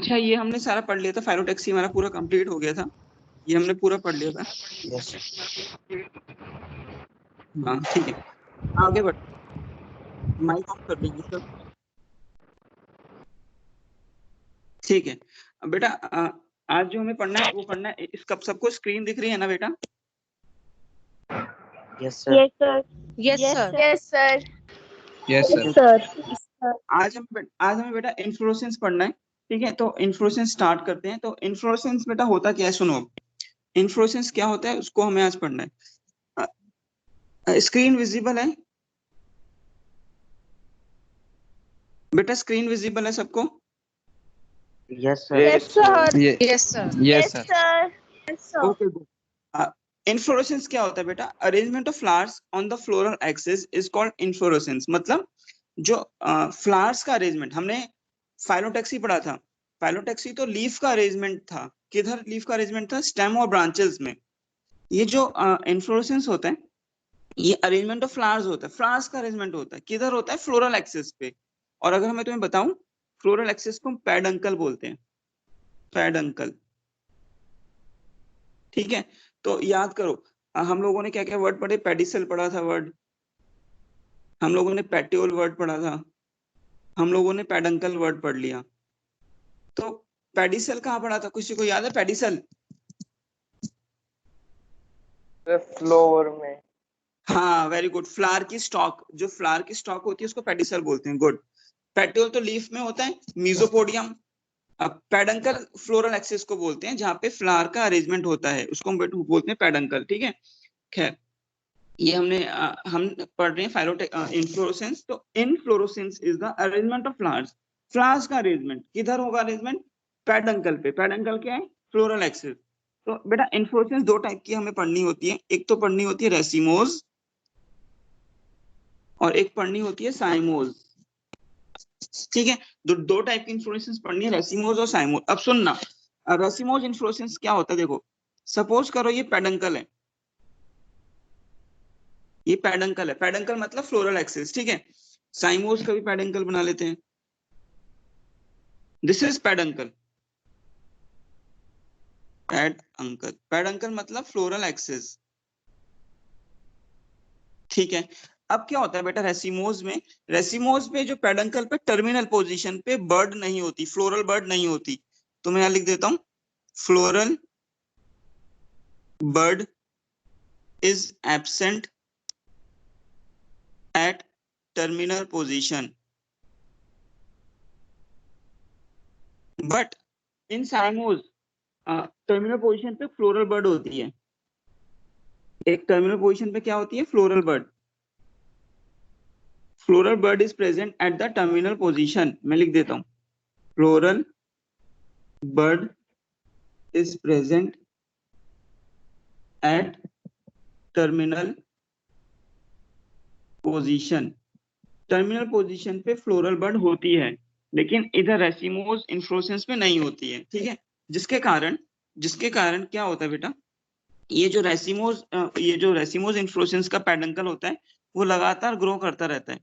अच्छा, ये हमने सारा पढ़ लिया था, फाइलोटैक्सी हमारा पूरा कंप्लीट हो गया था, ये हमने पूरा पढ़ लिया था। यस हाँ ठीक है, आगे बढ़, माइक ऑफ कर दीजिए सब। ठीक है, अब बेटा आज जो हमें पढ़ना है वो पढ़ना है, इसका सबको स्क्रीन दिख रही है ना बेटा? Yes sir Yes, sir. Yes, sir. Yes, sir. Yes Yes, sir. आज हमें बेटा इन्फ्लोरेसेंस पढ़ना है। ठीक है, तो इन्फ्लोरेसेंस स्टार्ट करते हैं। तो इन्फ्लोरेसेंस बेटा होता क्या है, सुनो। इन्फ्लोरेसेंस क्या होता है उसको हमें आज पढ़ना है। स्क्रीन विजिबल है बेटा? स्क्रीन विजिबल है सबको? Yes sir Yes, sir. Yes, sir. Yes sir sir. Yes, sir. Okay good. Inflorescence क्या होता है बेटा? Arrangement of flowers on the floral axis is called inflorescence. मतलब जो फ्लावर्स का अरेंजमेंट, हमने फाइलोटैक्सी पढ़ा था। फाइलोटैक्सी तो लीफ का अरेंजमेंट था। किधर लीफ का अरेंजमेंट था? स्टेम और ब्रांचेस में। ये जो इन्फ्लोरेसेंस होता है ये अरेंजमेंट ऑफ फ्लावर्स होता है। फ्लावर्स का अरेंजमेंट होता है किधर होता है? फ्लोरल एक्सिस पे। और अगर मैं तुम्हें बताऊं, फ्लोरल एक्सिस को हम पेडंकल बोलते हैं, पेडंकल। ठीक है, तो याद करो हम लोगों ने क्या क्या वर्ड पढ़े? पेडिसल पढ़ा था वर्ड, हम लोगों ने पेटियोल वर्ड पढ़ा था, हम लोगों ने पेडंकल वर्ड पढ़ लिया। तो पेडिसल कहाँ पढ़ा था? किसी को याद है पेडिसल? फ्लोर में। हाँ वेरी गुड। फ्लावर की स्टॉक, जो फ्लावर की स्टॉक होती है उसको पेडिसल बोलते हैं। गुड। पेटियोल तो लीफ में होता है, मीजोपोडियम। अब पेडंकल फ्लोरल एक्सिस को बोलते हैं, जहाँ पे फ्लावर का अरेंजमेंट होता है, उसको हम बोलते हैं पेडंकल। ठीक है, खैर ये हम पढ़ रहे हैं इन्फ्लोरेसेंस। तो inflorescence is the arrangement of flowers. Flowers का अरेंजमेंट किधर होगा? अरेंजमेंट पेडंकल पे। पेडंकल क्या है? Floral axis. तो बेटा इन्फ्लोरेसेंस दो टाइप की हमें पढ़नी होती है। एक तो पढ़नी होती है रेसिमोज और एक पढ़नी होती है साइमोज। ठीक है, दो टाइप की इन्फ्लोरेसेंस पढ़नी है, रेसिमोज और साइमोज। अब सुनना, रेसिमोज इन्फ्लोरेसेंस क्या होता है? देखो सपोज करो ये पेडंकल है, ये पेडंकल है। पेडंकल मतलब फ्लोरल एक्सिस। ठीक है, साइमोज का भी पेडंकल बना लेते हैं। This is peduncle. पेडंकल मतलब फ्लोरल एक्सिस। ठीक है, अब क्या होता है बेटा रेसिमोज में? रेसिमोज पे जो पेडंकल पे टर्मिनल पोजीशन पे बर्ड नहीं होती, फ्लोरल बर्ड नहीं होती। तो मैं यहां लिख देता हूं, floral bud is absent at terminal position, but in cymose terminal position पे फ्लोरल बर्ड होती है। एक टर्मिनल पोजीशन पे क्या होती है? Floral bud. Floral bud is present at the terminal position. मैं लिख देता हूं, floral bud is present at terminal position. Terminal position पे फ्लोरल बर्ड होती है, लेकिन इधर रेसिमोज इन्फ्लोरेसेंस में नहीं होती है। ठीक है, जिसके कारण क्या होता है बेटा? ये जो रेसिमोज इन्फ्लोरेसेंस का पेडंकल होता है वो लगातार ग्रो करता रहता है।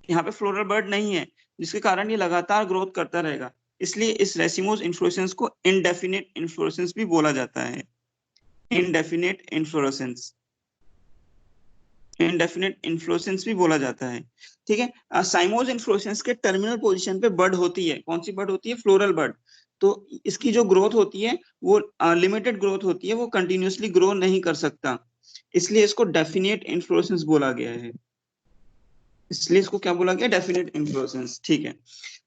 यहाँ पे फ्लोरल बर्ड नहीं है, जिसके कारण ये लगातार ग्रोथ करता रहेगा। इसलिए इस रेसिमोज इन्फ्लोरेसेंस को इनडेफिनिट इन्फ्लोरेसेंस भी बोला जाता है। इनडेफिनिट इन्फ्लोरेसेंस, इनडेफिनिट इन्फ्लोरेसेंस भी बोला जाता है। ठीक है, साइमोज इन्फ्लोरेसेंस के टर्मिनल पोजीशन पे बर्ड होती है। कौन सी बर्ड होती है? Floral bird. तो इसकी जो ग्रोथ होती है वो लिमिटेड ग्रोथ होती है, वो कंटिन्यूअसली ग्रो नहीं कर सकता, इसलिए इसको डेफिनेट इन्फ्लोरेसेंस बोला गया है। इसलिए इसको क्या बोला गया? Definite inflorescence. ठीक है,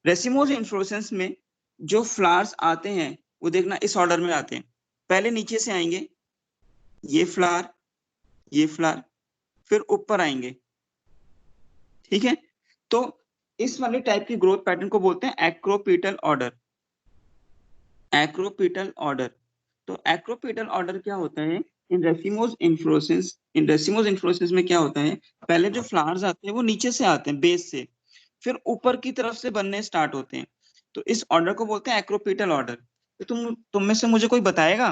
रेसिमोज इन्फ्लोरेसेंस में जो फ्लावर्स आते हैं वो देखना इस ऑर्डर में आते हैं। पहले नीचे से आएंगे, ये फ्लावर, ये फ्लावर, फिर ऊपर आएंगे। ठीक है, तो इस वाले टाइप की ग्रोथ पैटर्न को बोलते हैं एक्रोपीटल ऑर्डर। एक्रोपीटल ऑर्डर। तो एक्रोपीटल ऑर्डर क्या होता है? इन रेसिमोज इन्फ्लोरेसेंस में क्या होता है? पहले जो फ्लावर्स आते हैं वो नीचे से आते हैं, बेस से, फिर ऊपर की तरफ से बनने स्टार्ट होते हैं। तो इस ऑर्डर को बोलते हैं एक्रोपीटल ऑर्डर। तो तुम में से मुझे कोई बताएगा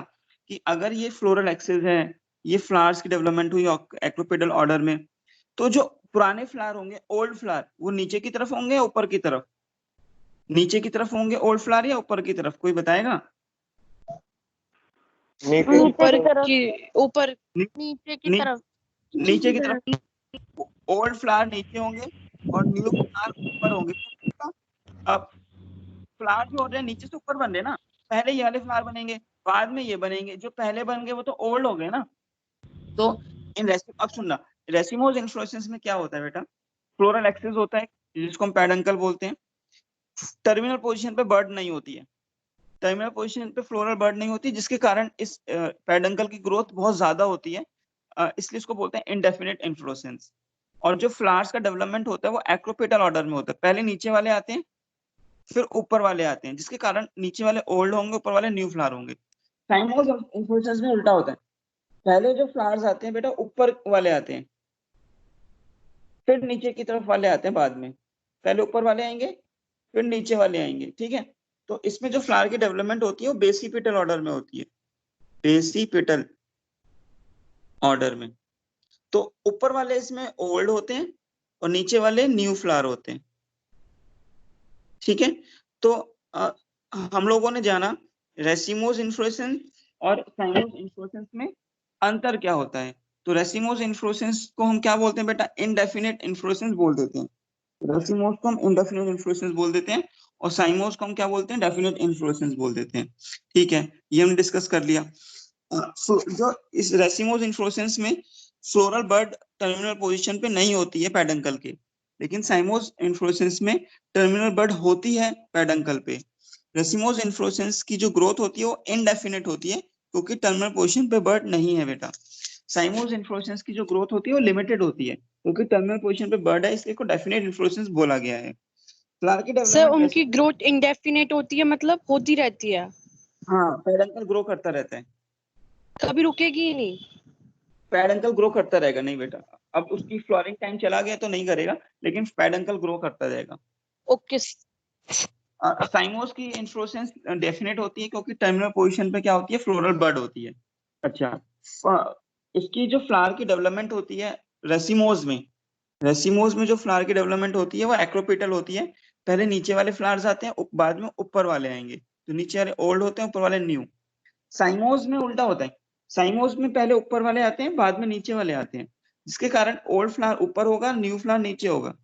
कि अगर ये फ्लोरल एक्सिस है, ये फ्लावर्स की डेवलपमेंट हुई एक्रोपीटल ऑर्डर में, तो जो पुराने फ्लावर होंगे, ओल्ड फ्लावर, वो नीचे की तरफ होंगे या ऊपर की तरफ? नीचे की तरफ होंगे ओल्ड फ्लावर या ऊपर की तरफ, कोई बताएगा? नीचे ऊपर की तरफ। ऊपर नी- नीचे की नी- तरफ। नीचे की तरफ ओल्ड फ्लावर नीचे होंगे और न्यू फ्लावर ऊपर होंगे। अब फ्लावर जो हो रहे हैं नीचे से ऊपर बन रहे हैं ना, पहले ये वाले फ्लावर बनेंगे, बाद में ये बनेंगे, जो पहले बन गए वो तो ओल्ड हो गए ना। तो अब सुनना, रेसिमोज इन्फ्लोरेसेंस में क्या होता है बेटा, फ्लोरल एक्सिस होता है जिसको हम पेडंकल बोलते हैं। टर्मिनल पोजीशन पे बर्ड नहीं होती है, टर्मिनल पोजीशन पे फ्लोरल बर्ड नहीं होती, जिसके कारण इस पेडंकल की ग्रोथ बहुत ज्यादा होती है, इसलिए इसको बोलते हैं इंडेफिनिट इन्फ्लोरेसेंस। और जो फ्लावर्स का डेवलपमेंट होता है वो एक्रोपेटल ऑर्डर में होता है, पहले नीचे वाले आते हैं फिर ऊपर वाले आते हैं, जिसके कारण नीचे वाले ओल्ड होंगे ऊपर वाले न्यू फ्लावर होंगे। साइमोस इन्फ्लोरेसेंस में उल्टा होता है, पहले जो फ्लावर्स आते हैं बेटा ऊपर वाले आते हैं, फिर नीचे की तरफ वाले आते हैं बाद में, पहले ऊपर वाले आएंगे फिर नीचे वाले आएंगे, ठीक है। तो इसमें जो फ्लावर की डेवलपमेंट होती है वो बेसिपिटल ऑर्डर में होती है, बेसिपिटल ऑर्डर में। तो ऊपर वाले इसमें ओल्ड होते हैं और नीचे वाले न्यू फ्लावर होते हैं, ठीक है। तो हम लोगों ने जाना रेसिमोस इन्फ्लोरेसेंस और साइमोस इन्फ्लोरेसेंस में अंतर क्या होता है। तो रेसिमोस इन्फ्लोरेसेंस को हम क्या बोलते हैं बेटा, इनडेफिनिट इन्फ्लोरेसेंस बोल देते हैं। रेसिमोस को हम इनडेफिनिट इन्फ्लोरेसेंस बोल देते हैं और साइमोस को हम क्या बोलते हैं, डेफिनिट इन्फ्लोरेसेंस बोल देते हैं, ठीक है। ये हमने डिस्कस कर लिया। जो इस रेसिमोस इन्फ्लोरेसेंस में फ्लोरल बर्ड टर्मिनल पोजीशन पे नहीं होती है पेडंकल के, लेकिन साइमोस इन्फ्लोरेसेंस में टर्मिनल बर्ड होती है पेडंकल पे। रेसिमोस इन्फ्लोरेसेंस की जो ग्रोथ होती है वो इनडेफिनिट होती है क्योंकि टर्मिनल पोजीशन पे बर्ड नहीं है बेटा। साइमोस इन्फ्लोरेसेंस की जो ग्रोथ होती है वो लिमिटेड होती है क्योंकि टर्मिनल पोजीशन पे बर्ड है, इसलिए को डेफिनेट इन्फ्लोरेसेंस बोला गया है। फ्लावर की सर डेवलपमेंट उनकी ग्रोथ इंडेफिनिट होती है, मतलब होती रहती है, हाँ, पेडंकल ग्रो करता रहता है, कभी रुकेगी ही नहीं। पेडंकल ग्रो करता रहेगा, नहीं बेटा अब उसकी फ्लोरिंग टाइम चला गया तो नहीं करेगा, लेकिन पेडंकल ग्रो करता रहेगा। ओके। साइमोस की इन्फ्लोरेसेंस डेफिनेट होती है क्योंकि टर्मिनल पोजीशन पे क्या होती है, फ्लोरल बर्ड होती है। अच्छा, इसकी जो फ्लावर की डेवलपमेंट होती है रेसिमोस में, रेसिमोस में जो फ्लावर की डेवलपमेंट होती है वो एक्रोपेटल होती है, पहले नीचे वाले फ्लावर्स आते हैं बाद में ऊपर वाले आएंगे, तो नीचे वाले ओल्ड होते हैं ऊपर वाले न्यू। साइमोस में उल्टा होता है, साइमोस में पहले ऊपर वाले आते हैं बाद में नीचे वाले आते हैं, जिसके कारण ओल्ड फ्लावर ऊपर होगा न्यू फ्लावर नीचे होगा।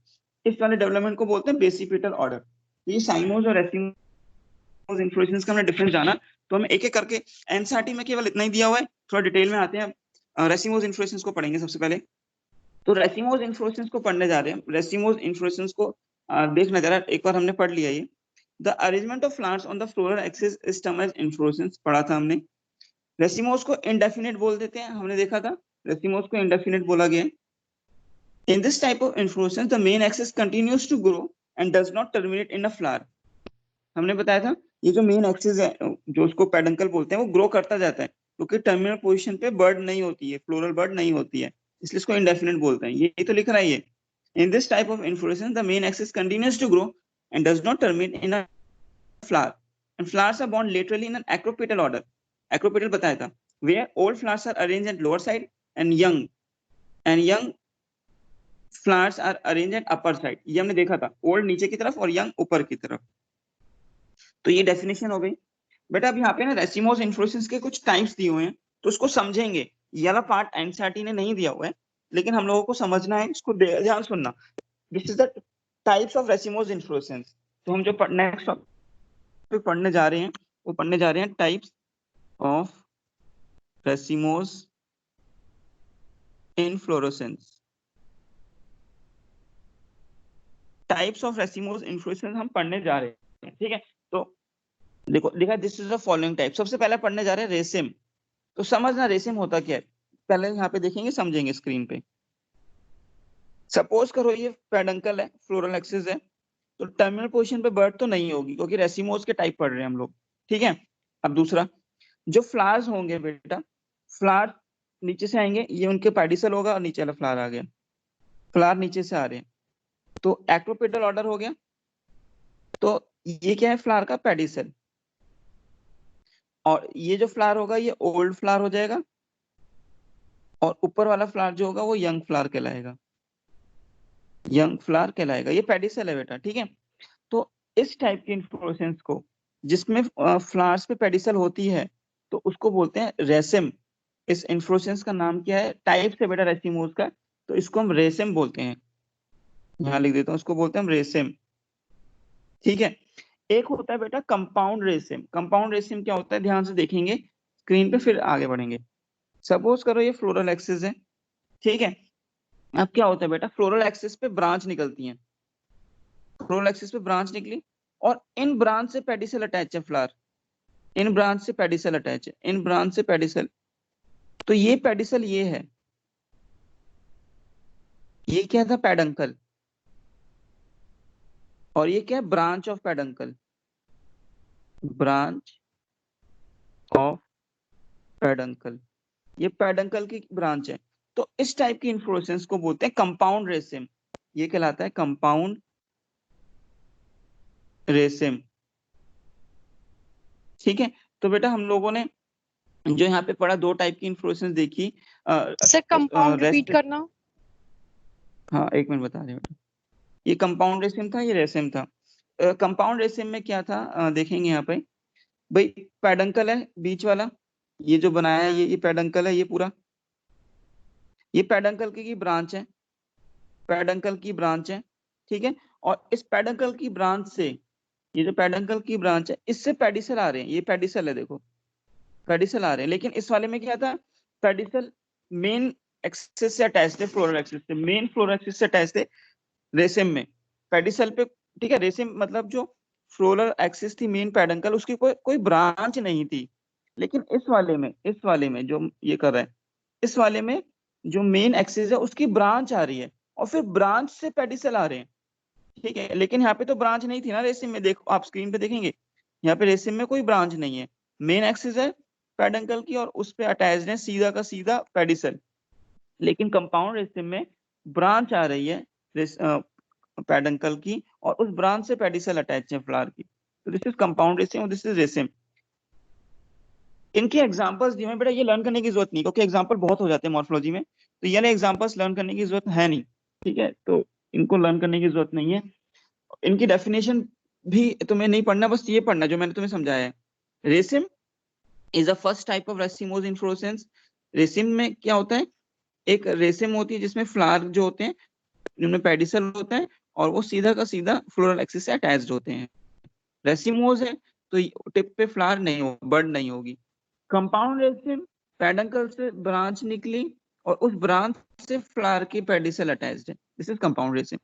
इस वाले डेवलपमेंट को बोलते हैं बेसिपिटल ऑर्डर। ये साइमोस और रेसिमोस इन्फ्लोरेसेंस का हमने डिफरेंस जाना, तो हमें एक एक करके, एनसीईआरटी में केवल इतना ही दिया हुआ है, थोड़ा डिटेल में आते हैं। रेसिमोस इन्फ्लोरेसेंस को पढ़ेंगे सबसे पहले। तो रेसिमोस इन्फ्लोरेसेंस को पढ़ने जा रहे हैं, रेसिमोस इन्फ्लोरेसेंस को देखना जरा, एक बार हमने पढ़ लिया ये। The arrangement of flowers on the floral axis is termed as inflorescence, पढ़ा था हमने। रेसिमोस को इंडेफिनिट बोल देते हैं, हमने देखा था रेसिमोस को इंडेफिनिट बोला गया है। In this type of inflorescence the main axis continues to grow and does not terminate in a flower. हमने बताया था ये जो मेन एक्सिस है जो उसको पेडंकल बोलते हैं वो ग्रो करता जाता है क्योंकि टर्मिनल पोजीशन पे बर्ड नहीं होती है, फ्लोरल बर्ड नहीं होती है, इसलिए इसको इंडेफिनिट बोलते हैं। ये तो लिख रहा है ये, in this type of inflorescence the main axis continues to grow and does not terminate in a flower and flowers are born laterally in an acropetal order. Acropetal बताया था, where old flowers are arranged at lower side and young flowers are arranged at upper side. ये हमने देखा था, old नीचे की तरफ और young ऊपर की तरफ। तो ये डेफिनेशन हो गई बेटा। अब यहाँ पे ना रेसिमोस इन्फ्लोरेसेंस के कुछ टाइप्स दिए हुए हैं तो उसको समझेंगे, ये वाला पार्ट एनसीईआरटी ने नहीं दिया हुआ है लेकिन हम लोगों को समझना है, इसको ध्यान सुनना। This is the types of racemose inflorescence. तो हम जो नेक्स्ट पे पढ़ने जा रहे हैं वो पढ़ने जा रहे हैं types of racemose inflorescence. Types of racemose inflorescence हम पढ़ने जा रहे हैं, ठीक है। तो देखो लिखा this is the following type. सबसे पहले पढ़ने जा रहे हैं रेसिम। तो समझना रेसिम होता क्या है, पहले यहाँ पे देखेंगे समझेंगे स्क्रीन पे। सपोज करो ये पेडंकल है, फ्लोरल एक्सिस है, तो टर्मिनल पोजीशन पे बर्ड तो नहीं होगी क्योंकि रेसिमोस के टाइप पढ़ रहे हैं हम लोग, ठीक है। अब दूसरा, जो फ्लावर्स होंगे बेटा, फ्लावर नीचे से आएंगे, ये उनके पेडिसल होगा और नीचे वाला फ्लावर आ गया, फ्लावर नीचे से आ रहे हैं तो एक्रोपेटल ऑर्डर हो गया। तो ये क्या है, फ्लावर का पेडिसल, और ये जो फ्लावर होगा ये ओल्ड फ्लावर हो जाएगा और ऊपर वाला फ्लावर जो होगा वो यंग फ्लावर कहलाएगा, यंग फ्लावर कहलाएगा। ये पेडिसल है बेटा, ठीक है। तो इस टाइप की इन्फ्लोरेसेंस को जिसमें फ्लावर्स पे पेडिसल होती है तो उसको बोलते हैं रेसिम। इस इन्फ्लोरेसेंस का नाम क्या है? टाइप से बेटा रेसिमोस का, तो इसको हम रेसिम बोलते हैं। यहाँ लिख देता हूँ, उसको बोलते हैं हम रेसिम। ठीक है। एक होता है बेटा कंपाउंड रेसिम। कंपाउंड रेसिम क्या होता है, ध्यान से देखेंगे स्क्रीन पे, फिर आगे बढ़ेंगे। सपोज करो ये फ्लोरल एक्सिस है, ठीक है। अब क्या होता है बेटा, फ्लोरल एक्सिस पे ब्रांच निकलती हैं। फ्लोरल एक्सिस पे ब्रांच निकली और इन ब्रांच से पेडिसल अटैच है फ्लावर। इन ब्रांच से पेडिसल अटैच है, इन ब्रांच से पेडिसल। तो ये पेडिसल ये है, ये क्या था, पेडंकल। और ये क्या है, branch of peduncle. Branch of peduncle, ये पेडंकल की ब्रांच है। तो इस टाइप की इन्फ्लोरेसेंस को बोलते हैं कंपाउंड रेसिम। ये कहलाता है कंपाउंड रेसिम। ठीक है। तो बेटा हम लोगों ने जो यहाँ पे पढ़ा, दो टाइप की इन्फ्लोरेसेंस देखी। सर कंपाउंड रिपीट करना। हाँ एक मिनट बता रहे बेटा। ये कंपाउंड रेसिम था, ये रेसिम था। कंपाउंड रेसिम में क्या था, देखेंगे यहाँ पे भाई, पेडंकल है बीच वाला, ये जो बनाया है ये पेडंकल है, ये पूरा ये पेडंकल की ब्रांच है, पेडंकल की ब्रांच है। ठीक है। और इस पेडंकल की ब्रांच से, ये जो पेडंकल की ब्रांच है, इससे पेडिसल आ रहे हैं। ये पेडिसल है, देखो पेडिसल आ रहे हैं। लेकिन इस वाले में क्या था, पेडिसल मेन एक्सिस से अटैच थे, फ्लोरल एक्सिस से, मेन फ्लोरल एक्सिस से अटैच थे रेसिम में, पेडिसल पे। ठीक है। रेसिम मतलब जो फ्लोरल एक्सिस थी मेन पेडंकल, उसकी कोई ब्रांच नहीं थी। लेकिन इस वाले में जो ये कर रहा है, इस वाले में जो मेन एक्सिस है उसकी ब्रांच आ रही है और फिर ब्रांच से पेडिसल आ रहे हैं। ठीक है। लेकिन यहाँ पे तो ब्रांच नहीं थी ना रेसिम में, देखो आप स्क्रीन पे देखेंगे, यहाँ पे रेसिम में कोई ब्रांच नहीं है। मेन एक्सिस है पेडंकल की और उस पे अटैच्ड है सीधा का सीधा पेडिसल। लेकिन कंपाउंड रेसिम में ब्रांच आ रही है पेडंकल की और उस ब्रांच से पेडिसल अटैच है फ्लावर की। तो दिस इज कंपाउंड रेसिम और दिस इज रेसिम। इनके एग्जांपल्स दिए हैं बेटा, ये लर्न करने की जरूरत नहीं, क्योंकि एग्जांपल बहुत हो जाते हैं मॉर्फोलॉजी में, तो ये एग्जांपल्स लर्न करने की जरूरत है नहीं। ठीक है। तो इनको लर्न करने की जरूरत नहीं है। इनकी डेफिनेशन भी तुम्हें नहीं पढ़ना, बस ये पढ़ना जो मैंने तुम्हें समझाया है। रेसिम is a first type of racemose inflorescence. रेसिम में क्या होता है, एक रेसिम होती है जिसमें फ्लावर जो होते हैं, जिनमें पेडिसल होता है और वो सीधा का सीधा फ्लोरल एक्सिस से अटैच्ड होते हैं। रेसिमोज है तो टिप पे फ्लावर नहीं हो, बर्ड नहीं होगी। कंपाउंड रेसिम, पेडंकल से ब्रांच निकली और उस ब्रांच से फ्लावर की पेडिसल अटैच्ड है, दिस इज कंपाउंड रेसिम।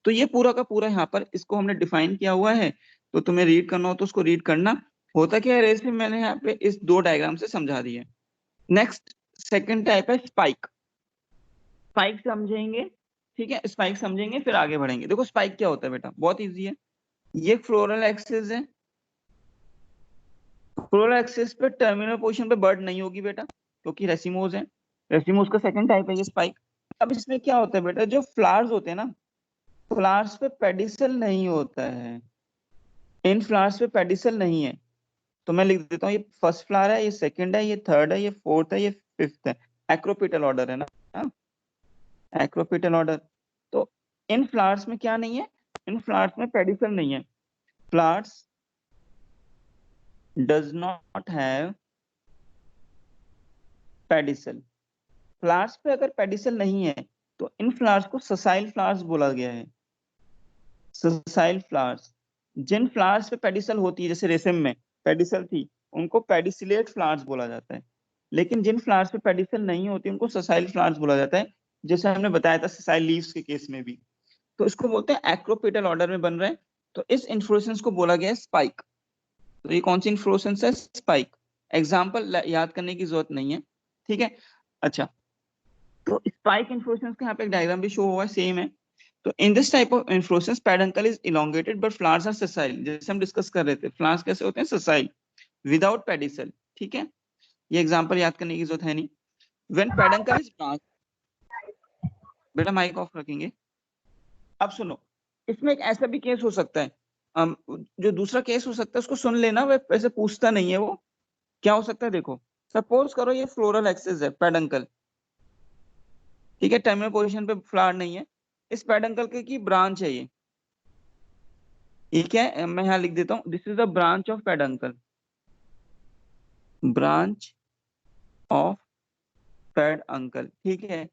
तो ये पूरा का पूरा यहाँ पर इसको हमने डिफाइन किया हुआ है, तो तुम्हें रीड करना हो तो उसको रीड करना। होता क्या है रेसिम, मैंने यहाँ पे इस दो डायग्राम से समझा दिया। नेक्स्ट सेकंड टाइप है स्पाइक। स्पाइक समझेंगे, ठीक है, स्पाइक समझेंगे फिर आगे बढ़ेंगे। देखो स्पाइक क्या होता है बेटा, बहुत इजी है। ये फ्लोरल एक्सिस है, फ्लोरल एक्सिस पे टर्मिनल पोजीशन पे बर्ड नहीं होगी बेटा, क्योंकि रेसिमोज है। रेसिमोज का सेकंड टाइप है ये स्पाइक। अब इसमें क्या होता है बेटा, जो फ्लावर्स होते हैं ना, फ्लावर्स पे पेडिसल नहीं होता है, इन फ्लावर्स पे पेडिसल नहीं है। तो मैं लिख देता हूँ, ये फर्स्ट फ्लावर है, ये सेकंड है, ये थर्ड है, ये फोर्थ है, ये फिफ्थ है। एक्रोपिटल ऑर्डर है ना, एक्रोपिटल ऑर्डर। तो इन फ्लावर्स में क्या नहीं है, इन फ्लावर्स में पेडिसल नहीं है। Flowers does not have pedicel. Flowers पे अगर पेडिसल नहीं है तो इन फ्लावर्स को ससाइल फ्लावर्स बोला गया है। Sessile flowers. जिन फ्लावर्स पे पेडिसल होती है, जैसे रेशम में पेडिसल थी, उनको पेडिसिलेट फ्लावर्स बोला जाता है। लेकिन जिन फ्लावर्स पे पेडिसल नहीं होती उनको ससाइल फ्लावर्स बोला जाता है, जैसे हमने बताया था ससाइल लीव्स के केस में भी। तो इसको बोलते हैं एक्रोपेटल ऑर्डर में बन रहे हैं। तो इस इन्फ्लोरेसेंस को बोला गया है स्पाइक। तो ये कौन सी इन्फ्लोरेसेंस है, स्पाइक। एग्जाम्पल याद करने की जरूरत नहीं है, ठीक है। अच्छा, तो स्पाइक इन्फ्लोरेसेंस का यहाँ पे एक डायग्राम भी शो हुआ है, सेम है। तो in this type of inflorescence peduncle is elongated but flowers are sessile. जैसे हम डिस्कस कर रहे थे, फ्लावर्स कैसे होते हैं, ससाइल विदाउट पेडिसल। ठीक है, ये एग्जांपल याद करने की जरूरत है नहीं। व्हेन पेडंकल इज ब्रांच, बेटा माइक ऑफ रखेंगे। अब सुनो, इसमें एक ऐसा भी केस हो सकता है, जो दूसरा केस हो सकता है उसको सुन लेना, वह वैसे पूछता नहीं है वो। क्या हो सकता है देखो, सपोज करो ये फ्लोरल एक्सिस है पेडंकल, ठीक है, टर्मिनल पोजीशन पे फ्लावर नहीं है, इस पेडंकल की ब्रांच है ये, ये क्या है, मैं यहाँ लिख देता हूँ, this is the branch of peduncle, branch of peduncle, ठीक है।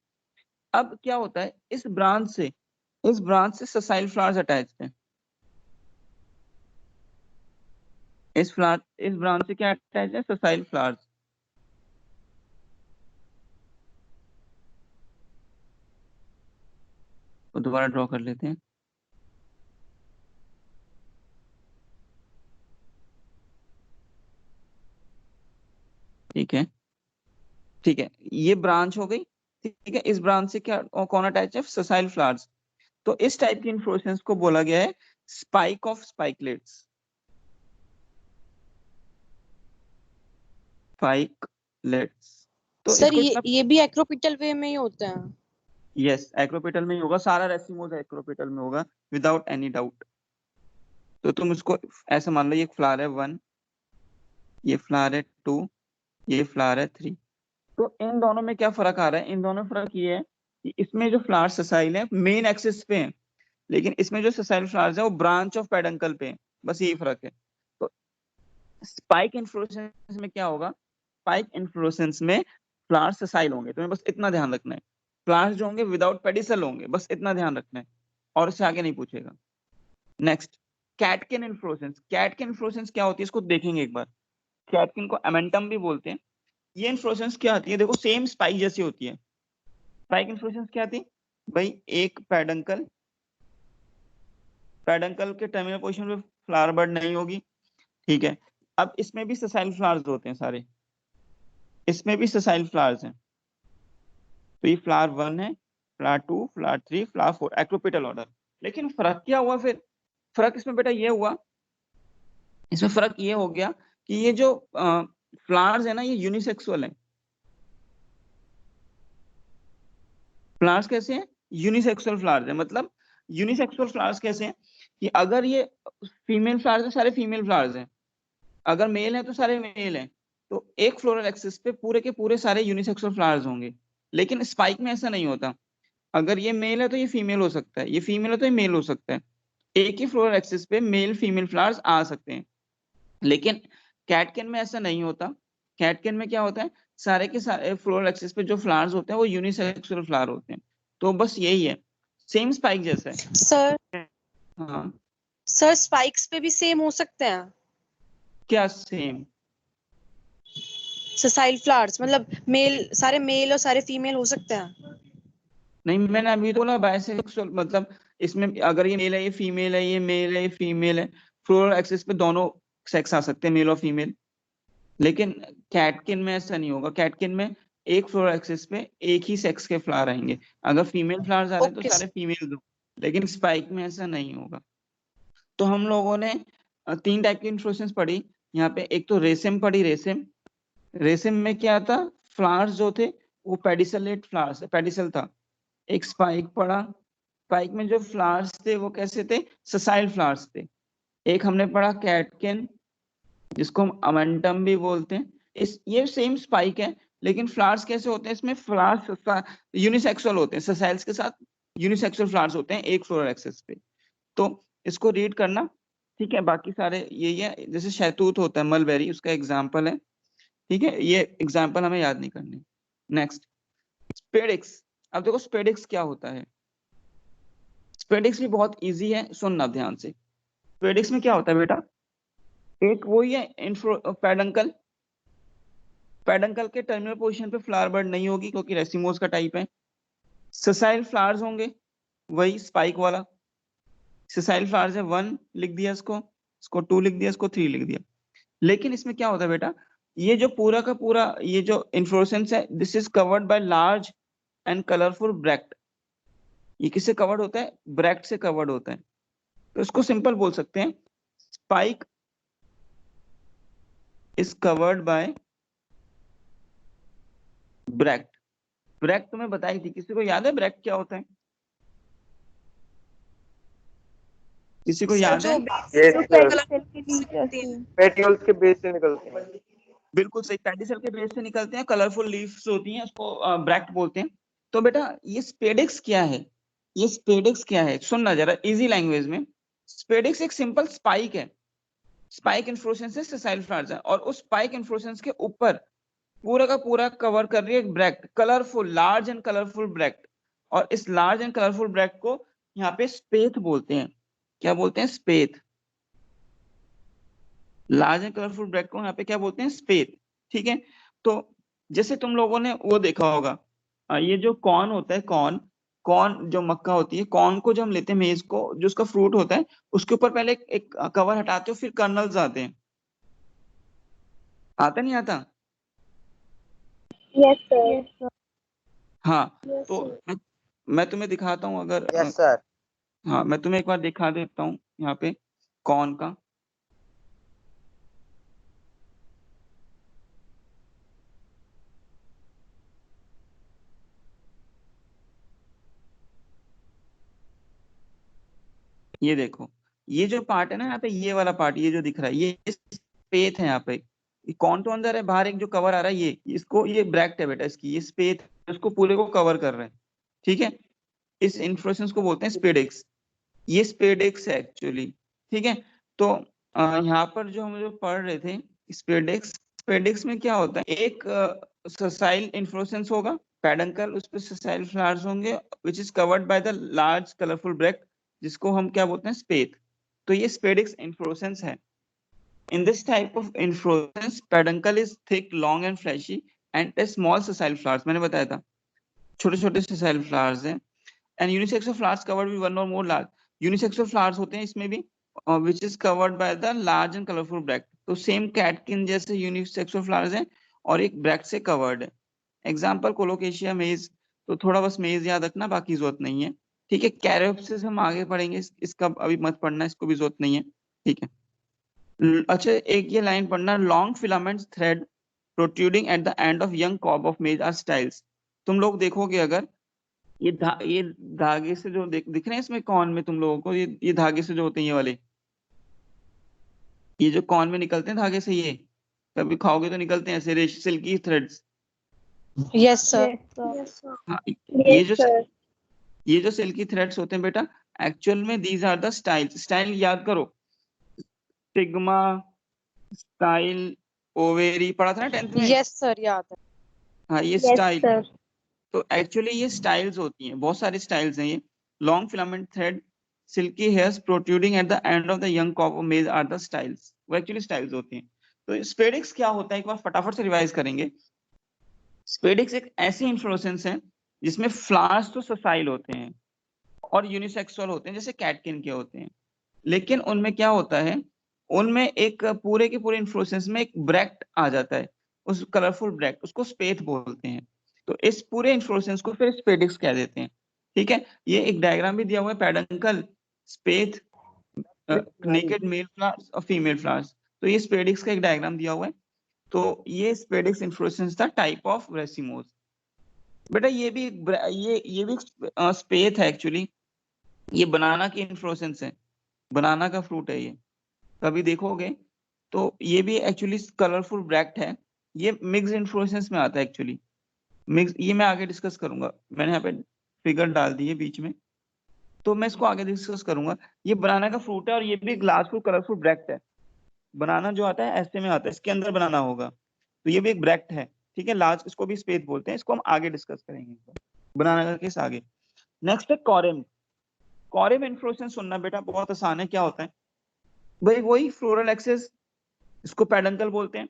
अब क्या होता है, इस ब्रांच से ससाइल फ्लावर्स अटैच है। इस ब्रांच से क्या अटैच है, ससाइल फ्लावर्स। तो दोबारा ड्रॉ कर लेते हैं। ठीक है, ठीक है, ये ब्रांच हो गई। ठीक है, इस ब्रांच से क्या कौन अटैच है, ससाइल फ्लावर्स। तो इस टाइप की इन्फ्लोरेसेंस को बोला गया है स्पाइक ऑफ स्पाइकलेट्स, स्पाइकलेट्स। तो सर इसको इतना, ये भी एक्रोपिटल वे में ही होता है। यस, एक्रोपेटल में ही होगा, सारा रेसिमोस एक्रोपेटल में होगा विदाउट एनी डाउट। तो तुम इसको ऐसे मान लो, ये फ्लावर है 1, ये फ्लावर है 2, ये फ्लावर है 3। तो इन दोनों में क्या फर्क आ रहा है, इन दोनों में फर्क ये है कि इसमें जो फ्लावर ससाइल है मेन एक्सिस पे है, लेकिन इसमें जो ससाइल फ्लावर्स है वो ब्रांच ऑफ पेडंकल पे है, बस यही फर्क है। तो स्पाइक इन्फ्लोरेसेंस में क्या होगा, स्पाइक इन्फ्लोरेसेंस में फ्लावर ससाइल होंगे, तुम्हें बस इतना ध्यान रखना है। फ्लावर्स जो होंगे विदाउट पेडिसल होंगे, बस इतना ध्यान रखना है, और इससे आगे नहीं पूछेगा। Next, catkin inflorescence. Catkin inflorescence क्या होती है, इसको देखेंगे एक बार। कैटकिन को एमेंटम भी बोलते हैं। ये इन्फ्लोरेसेंस क्या आती है, देखो सेम स्पाइक जैसी होती है। स्पाइक इन्फ्लोरेसेंस क्या आती है भाई, एक पेडंकल के टर्मिनल पोजीशन पे फ्लावर बड नहीं होगी, ठीक है। अब इसमें भी ससाइल फ्लावर्स होते हैं सारे, इसमें भी ससाइल फ्लावर्स हैं। तो ये फ्लावर 1 है, flower 2, flower 3, flower 4, acropetal order. लेकिन फर्क क्या हुआ फिर, फर्क इसमें बेटा ये हुआ, इसमें फर्क ये हो गया कि ये जो फ्लावर्स है ना, ये यूनिसेक्सुअल है। फ्लावर्स कैसे हैं, यूनिसेक्सुअल फ्लावर्स है। मतलब यूनिसेक्सुअल फ्लावर्स कैसे हैं कि अगर ये फीमेल फ्लावर्स है, सारे फीमेल फ्लावर्स हैं, अगर मेल है तो सारे मेल हैं, तो एक फ्लोरल एक्सिस पे पूरे के पूरे सारे यूनिसेक्सुअल फ्लावर्स होंगे। लेकिन स्पाइक में ऐसा नहीं होता, अगर ये मेल है तो ये फीमेल हो सकता है, ये फीमेल है तो ये मेल हो सकता है। एक ही फ्लोरल एक्सिस पे मेल फीमेल फ्लावर्स आ सकते हैं। लेकिन कैटकिन में ऐसा नहीं होता। कैटकिन में क्या होता है, सारे के सारे फ्लोरल एक्सिस पे जो फ्लावर्स होते हैं वो यूनिसेक्सुअल फ्लावर होते हैं। तो बस यही है, सेम स्पाइक जैसा है। सर हाँ, स्पाइक्स पे भी सेम हो सकते हैं क्या सेम, ससाइल फ्लावर्स, मतलब सारे मेल और सारे फीमेल हो सकते हैं। नहीं मैंने अभी तो बोला बाइसेक्सुअल, मतलब इसमें अगर ये मेल है, ये फीमेल है, ये मेल है, ये फीमेल है, फ्लोरल एक्सिस पे दोनों सेक्स आ सकते हैं, मेल और फीमेल। लेकिन कैटकिन में ऐसा नहीं होगा। कैटकिन में एक फ्लोरल एक्सिस पे एक ही सेक्स के फ्लावर आएंगे, अगर फीमेल फ्लावर्स आ रहे हैं तो ओके सारे फीमेल दो। लेकिन स्पाइक में ऐसा नहीं होगा। तो हम लोगों ने 3 टाइप की इन्फ्लोरेसेंस पढ़ी यहाँ पे। एक तो रेसिम पढ़ी, रेसिम। रेसिम में क्या था, फ्लावर्स जो थे वो पेडिसलेट फ्लावर्स, पेडिसल था। एक स्पाइक पढ़ा, स्पाइक में जो फ्लावर्स थे वो कैसे थे, ससाइल फ्लावर्स थे। एक हमने पढ़ा कैटकिन, जिसको हम अमेंटम भी बोलते हैं। ये सेम स्पाइक है, लेकिन फ्लावर्स कैसे होते हैं, इसमें फ्लावर्स यूनिसेक्सुअल होते हैं, ससाइल्स के साथ यूनिसेक्सुअल फ्लावर्स होते हैं एक फ्लोरल एक्सिस पे। तो इसको रीड करना, ठीक है। बाकी सारे यही है, जैसे शहतूत होता है, मलबेरी उसका एग्जाम्पल है, ठीक है। ये एग्जाम्पल हमें याद नहीं करने। Next, spadix. अब देखो स्पेडिक्स क्या होता है, स्पेडिक्स भी बहुत इजी है, सुनना ध्यान से। स्पेडिक्स में क्या होता है बेटा, एक वही है पेडंकल, पेडंकल के टर्मिनल पोजीशन पे फ्लावर बर्ड नहीं होगी क्योंकि रेसिमोस का टाइप है। ससाइल फ्लावर्स होंगे, वही स्पाइक वाला। ससाइल फ्लावर्स है 1 लिख दिया, इसको 2 लिख दिया, इसको 3 लिख दिया। लेकिन इसमें क्या होता है बेटा, ये जो पूरा का पूरा ये जो इन्फ्लोरेसेंस है, this is covered by large and colourful bract. ये किससे कवर्ड होता है, ब्रैक्ट से कवर्ड होता है। तो इसको सिंपल बोल सकते हैं, spike is covered by bract. Bract तुम्हें बताई थी, किसी को याद है ब्रैक्ट क्या होता है, किसी को सर याद जो है? Yes, जो sir. पेडिसल के नीचे आते हैं। पेट्यूल्स के बेस से निकलते हैं। बिल्कुल सही, पेडिसल के बेस से निकलते हैं, कलरफुल लीव्स होती हैं, उसको ब्रैक्ट बोलते हैं। तो बेटा ये स्पेडिक्स क्या है, ये स्पेडिक्स क्या है, सुनना जरा इजी लैंग्वेज में। स्पेडिक्स एक सिंपल स्पाइक है, स्पाइक इन्फ्लोरेसेंस सेसाइल फ्लावर्स है, और उस स्पाइक इन्फ्लोरेसेंस के ऊपर पूरा का पूरा कवर कर रही है एक bract, colourful, large and colourful bract, और इस लार्ज एंड कलरफुल ब्रैक्ट को यहाँ पे स्पेथ बोलते हैं। क्या बोलते हैं? स्पेथ। लार्ज एंड कलरफुल ब्रैक्ट को यहाँ पे क्या बोलते हैं? स्पेथ। ठीक है, तो जैसे तुम लोगों ने वो देखा होगा, ये जो कॉर्न होता है, कॉर्न, कॉर्न जो मक्का होती है, कॉर्न को जो हम लेते हैं, मेज को, जो उसका फ्रूट होता है, उसके ऊपर पहले एक कवर हटाते हो, फिर कर्नल्स आते हैं। आता नहीं आता? Yes, sir. Yes, sir. हाँ, Yes, तो sir. मैं तुम्हें दिखाता हूँ, अगर Yes, sir. हाँ, मैं तुम्हें एक बार दिखा देता हूँ यहाँ पे कॉर्न का। ये देखो, ये जो पार्ट है ना यहाँ पे, ये वाला पार्ट, ये जो दिख रहा है, ये स्पेथ है यहाँ पे। कौन तो अंदर है, बाहर एक जो कवर आ रहा है, ये इसको, ये ब्रैक्ट है बेटा इसकी, ये स्पेथ, उसको पूरे को कवर कर रहा है। ठीक है, इस इन्फ्लोरेसेंस को बोलते हैं स्पेडिक्स। ये स्पेडिक्स है एक्चुअली। ठीक है, तो यहाँ पर जो हम जो पढ़ रहे थे, स्पेडिक्स, स्पेडिक्स में क्या होता है, एक ससाइल इन्फ्लोरेसेंस होगा, पेडंकल, उस पर ससाइल फ्लावर्स होंगे, which is covered by the large colourful bract, जिसको हम क्या बोलते हैं? स्पेथ। तो ये स्पेडिक्स इन्फ्लोरेसेंस है। In this type of inflorescence, peduncle is thick, long and fleshy, and a small sessile flowers. मैंने बताया था, छोटे-छोटे sessile flowers हैं, and unisexual flowers covered with one or more large. Unisexual flowers होते हैं इसमें भी, which is covered by the large and colorful bracts. तो same catkin जैसे unisexual flowers हैं और एक bract से covered है। Example कोलोकेशिया मेज, तो थोड़ा बस मेज याद रखना, बाकी जरूरत नहीं है। ठीक है, कैरियोप्सिस हम आगे पढ़ेंगे, इसका अभी मत पढ़ना, इसको भी जरूरत नहीं है। ठीक है, अच्छा, एक ये लाइन पढ़ना, long filaments thread protruding at the end of young cob of maize are styles. तुम लोग देखोगे अगर ये ये धागे से जो दिख रहे हैं इसमें कॉर्न में तुम लोगों को, ये धागे से जो होते हैं, ये वाले, ये जो कॉर्न में निकलते हैं धागे से, ये कभी खाओगे तो निकलते हैं ऐसे silky threads. Yes, sir. Yes, sir. Yes, sir. हाँ, Yes, sir. ये जो सिल्की थ्रेड्स होते हैं बेटा, एक्चुअल में these are the styles. Style याद करो, सिग्मा, स्टाइल, ओवेरी, पढ़ा था ना 10th में? Yes, sir. याद है। हाँ, ये Yes, स्टाइल, sir. तो एक्चुअली ये स्टाइल्स होती हैं, बहुत सारी स्टाइल्स हैं ये। Long filament thread, silky hairs protruding at the end of the young cob of maize are the styles. वो एक्चुअली स्टाइल्स होती हैं। तो स्पेडिक्स क्या होता है, एक बार फटाफट से रिवाइज करेंगे। स्पेडिक्स एक ऐसी इन्फ्लोरेसेंस है जिसमें फ्लावर्स तो ससाइल होते हैं और यूनिसेक्सुअल होते हैं, जैसे कैटकिन के होते हैं, लेकिन उनमें क्या होता है, उनमें एक पूरे के पूरे इन्फ्लोरेसेंस में एक ब्रैक्ट आ जाता है, उस कलरफुल ब्रैक्ट, उसको स्पेथ बोलते हैं। तो इस पूरे इन्फ्लोरेसेंस को फिर स्पेडिक्स कह देते हैं। ठीक है, ये एक डायग्राम भी दिया हुआ है, पेडंकल, स्पेथ, नेकेड मेल फ्लावर्स और फीमेल फ्लावर्स। तो ये स्पेडिक्स का एक डायग्राम दिया हुआ है। तो ये स्पेडिक्स इन्फ्लोरेसेंस था, टाइप ऑफ रेसिमोस। बेटा ये भी स्पेथ है एक्चुअली, ये बनाना की इन्फ्लोरेसेंस है, बनाना का फ्रूट है ये, कभी देखोगे तो ये भी एक्चुअली कलरफुल ब्रैक्ट है। ये मिक्स इन्फ्लोरेसेंस में आता है एक्चुअली, मिक्स, ये मैं आगे डिस्कस करूंगा, मैंने यहाँ पे फिगर डाल दी है बीच में, तो मैं इसको आगे डिस्कस करूंगा। ये बनाना का फ्रूट है और ये भी ग्लासफुल कलरफुल ब्रैक्ट है। बनाना जो आता है ऐसे में आता है, इसके अंदर बनाना होगा, तो ये भी एक ब्रैक्ट है। ठीक है, लार्ज, इसको भी स्पेथ बोलते हैं, इसको हम आगे डिस्कस करेंगे, बनाना का केस आगे। नेक्स्ट है कॉरिम। कॉरिम इन्फ्लोरेसेंस सुनना बेटा, बहुत आसान है। क्या होता है भाई, वही फ्लोरल एक्सेस, इसको पेडंकल बोलते हैं।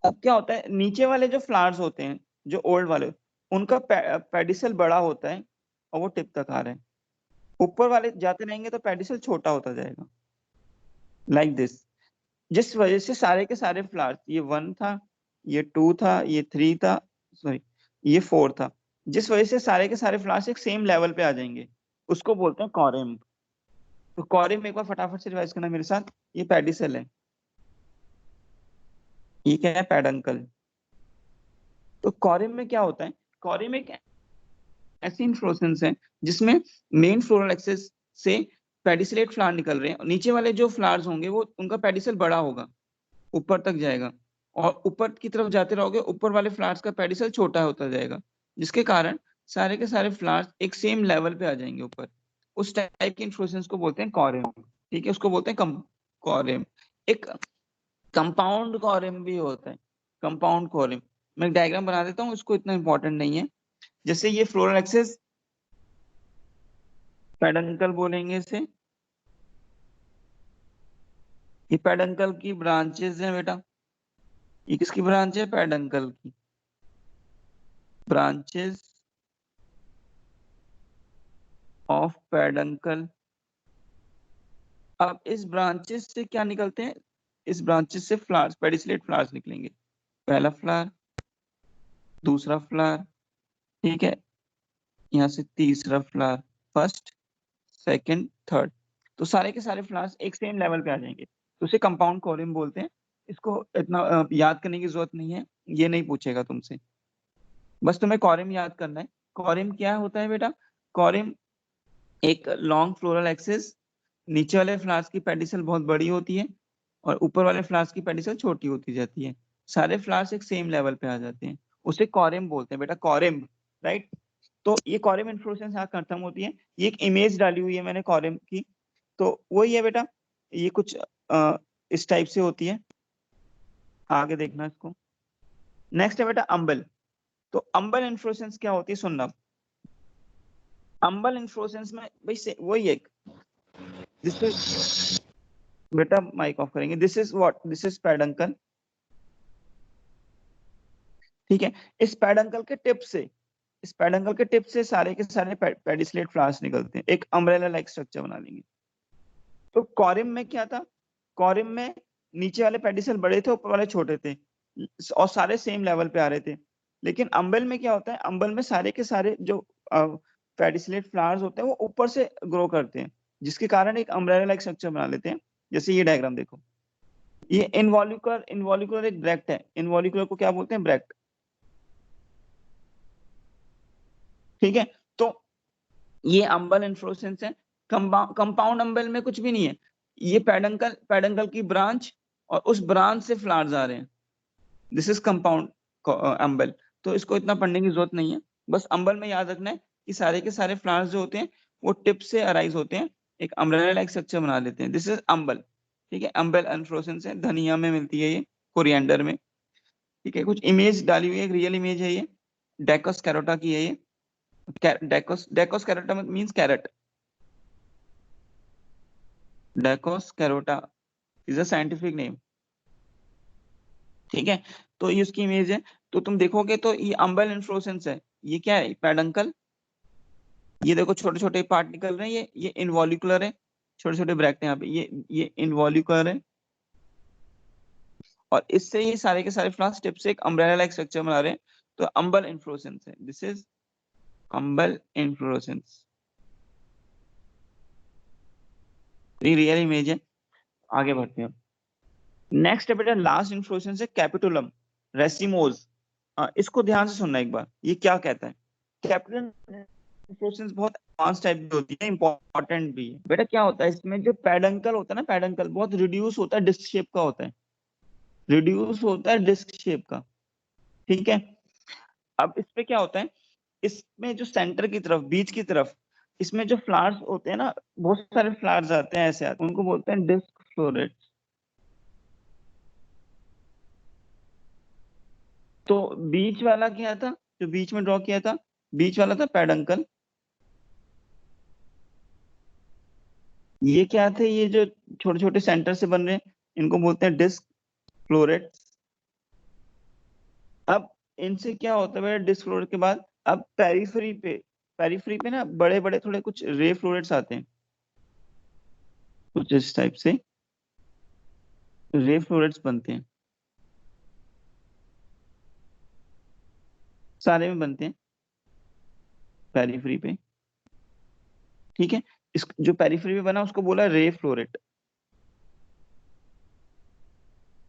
अब क्या होता है, नीचे वाले जो फ्लावर्स होते हैं, जो ओल्ड वाले, उनका पेडिसल बड़ा होता है और वो टिप तक आ रहे हैं। ऊपर वाले जाते रहेंगे तो पेडिसल छोटा होता जाएगा, लाइक दिस। जिस वजह से सारे के सारे फ्लावर्स, ये 1 था, ये 2 था, ये 3 था, सॉरी ये 4 था, जिस वजह से सारे के सारे फ्लावर्स एक सेम लेवल पे आ जाएंगे, उसको बोलते हैं कॉरिम। तो कॉरिम एक बार फटाफट से रिवाइज करना मेरे साथ, ये पेडिसल है, ये क्या है, पेडंकल। तो कॉरिम में क्या होता है, कॉरिम एक ऐसी इन्फ्लोरेसेंस है जिसमें मेन फ्लोरल एक्सेस से पेडिसलेट फ्लावर निकल रहे हैं। नीचे वाले जो फ्लावर्स होंगे वो, उनका पेडिसल बड़ा होगा, ऊपर तक जाएगा, और ऊपर की तरफ जाते रहोगे, ऊपर वाले फ्लावर्स का पेडिसल छोटा होता जाएगा, जिसके कारण सारे के सारे फ्लावर्स एक सेम लेवल पे आ जाएंगे ऊपर। उस टाइप की इन्फ्लोरेसेंस को बोलते हैं कॉरिम। ठीक है, उसको बोलते हैं कॉरिम। एक कंपाउंड कॉरिम भी होता है, कंपाउंड कॉरिम। मैं डायग्राम बना देता हूँ, इसको इतना इंपॉर्टेंट नहीं है। जैसे ये फ्लोरल एक्सिस, पेडंकल बोलेंगे इसे, ये पेडंकल की ब्रांचेस हैं बेटा। ये किसकी ब्रांच है? पेडंकल की ब्रांचेस ऑफ पेडंकल। अब इस ब्रांचेस से क्या निकलते हैं? इस ब्रांचेस से फ्लावर्स, पेडिसलेट फ्लावर्स निकलेंगे। पहला फ्लावर, दूसरा फ्लावर, ठीक है, यहाँ से तीसरा फ्लावर, फर्स्ट, सेकंड, थर्ड। तो सारे के सारे फ्लावर्स एक सेम लेवल पे आ जाएंगे, तो उसे कंपाउंड कॉरिम बोलते हैं। इसको इतना याद करने की जरूरत नहीं है, ये नहीं पूछेगा तुमसे, बस तुम्हें कॉरिम याद करना है। कॉरिम क्या होता है बेटा? कॉरिम एक लॉन्ग फ्लोरल एक्सिस, नीचे वाले फ्लावर्स की पेडिसल बहुत बड़ी होती है और ऊपर वाले फ्लावर्स की पेडिसल छोटी होती जाती है। सारे फ्लावर्स एक सेम लेवल पे आ जाते हैं, उसे कॉरिम बोलते हैं बेटा, कॉरिम, राइट। तो ये कॉरिम इन्फ्लोरेसेंस यहाँ खत्म होती है। ये एक इमेज डाली हुई है मैंने कॉरिम की, तो वही है बेटा, ये कुछ इस टाइप से होती है। आगे देखना इसको। नेक्स्ट है बेटा अम्बल। तो अम्बल इन्फ्लोरेसेंस क्या होती है, सुनना। अम्बल इन्फ्लोरेसेंस में भाई से वही एक, दिस इज, बेटा माइक ऑफ करेंगे, this is what, this is peduncle, ठीक है। इस पेडंकल के टिप से, इस पेडंकल के टिप से सारे के सारे पेडिसलेट फ्लावर्स निकलते हैं, एक अम्ब्रेला लाइक स्ट्रक्चर बना लेंगे। तो कॉरिम में क्या था? कॉरिम में नीचे वाले पेडिसल बड़े थे, ऊपर वाले छोटे थे, और सारे सेम लेवल पे आ रहे थे। लेकिन अम्बल में क्या होता है? अम्बल में सारे के सारे जो पेडिसलेट फ्लावर्स होते हैं वो ऊपर से ग्रो करते हैं, जिसके कारण एक अम्ब्रेला लाइक स्ट्रक्चर बना लेते हैं। जैसे ये डायग्राम देखो, ये इनवॉल्यूकुलर, इनवॉल्यूकुलर एक ब्रैक्ट है। इनवॉल्यूकुलर को क्या बोलते हैं? ब्रैक्ट, ठीक है। तो ये अम्बल इन्फ्लोरेसेंस है। कंपाउंड अम्बल में कुछ भी नहीं है, ये पेडंकल, पेडंकल की ब्रांच और उस ब्रांच से फ्लावर्स आ रहे हैं, दिस इज कंपाउंड अम्बल। तो इसको इतना पढ़ने की जरूरत नहीं है, बस अम्बल में याद रखना है कि सारे के सारे फ्लावर्स जो होते हैं वो टिप से अराइज होते हैं, एक अम्ब्रेला लाइक स्ट्रक्चर बना लेते हैं, दिस इज अम्बल, ठीक है। अम्बल इन्फ्लोरेसेंस है, धनिया में मिलती है ये, कोरिएंडर में, ठीक है। कुछ इमेज डाली हुई है, एक रियल इमेज है ये, डेकोस कैरोटा की है ये। Daucus carota means carrot, daucus carota is a scientific name, ठीक है। तो ये उसकी इमेज है। तो तुम देखोगे तो ये अम्बल इन्फ्लोरेसेंस है। ये क्या है? पेडंकल। ये देखो छोटे छोटे पार्ट निकल रहे हैं, ये इनवॉल्यूकुलर है, छोटे छोटे ब्रैकेट यहाँ पे, ये इनवॉल्यूकुलर है, और इससे ये सारे के सारे फ्लावर्स टिप से एक अम्ब्रेला लाइक स्ट्रक्चर बना रहे हैं। तो अम्बल इन्फ्लोरेसेंस है, दिस इज अम्बल इन्फ्लोरेसेंस, ये रियल इमेज है। आगे बढ़ते हैं। नेक्स्ट है बेटा लास्ट इन्फ्लोरेसेंस है कैपिटुलम रेसिमोस। इसको ध्यान से सुनना एक बार, ये क्या कहता है। कैपिटुलम इन्फ्लोरेसेंस बहुत एडवांस टाइप की होती है, इंपॉर्टेंट भी है बेटा। क्या होता है इसमें? जो पेडंकल होता है ना, पेडंकल बहुत रिड्यूस होता है, डिस्क शेप का होता है, रिड्यूस होता है डिस्क शेप का, ठीक है। अब इस पे क्या होता है, इसमें जो सेंटर की तरफ, बीच की तरफ, इसमें जो फ्लावर्स होते हैं ना, बहुत सारे फ्लावर्स आते हैं ऐसे आते हैं, उनको बोलते हैं डिस्क फ्लोरेट्स। तो बीच वाला क्या था, जो बीच में ड्रॉ किया था, बीच वाला था पेडंकल। ये क्या थे? ये जो छोटे छोटे सेंटर से बन रहे हैं, इनको बोलते हैं डिस्क फ्लोरेट्स। अब इनसे क्या होता है डिस्क फ्लोरेट के बाद, अब पेरिफेरी पे ना बड़े बड़े थोड़े कुछ रे फ्लोरेट्स आते हैं, कुछ इस टाइप से रे फ्लोरेट्स बनते हैं, सारे में बनते हैं पेरिफेरी पे, ठीक है। इस जो पेरिफेरी पे बना उसको बोला रे फ्लोरेट,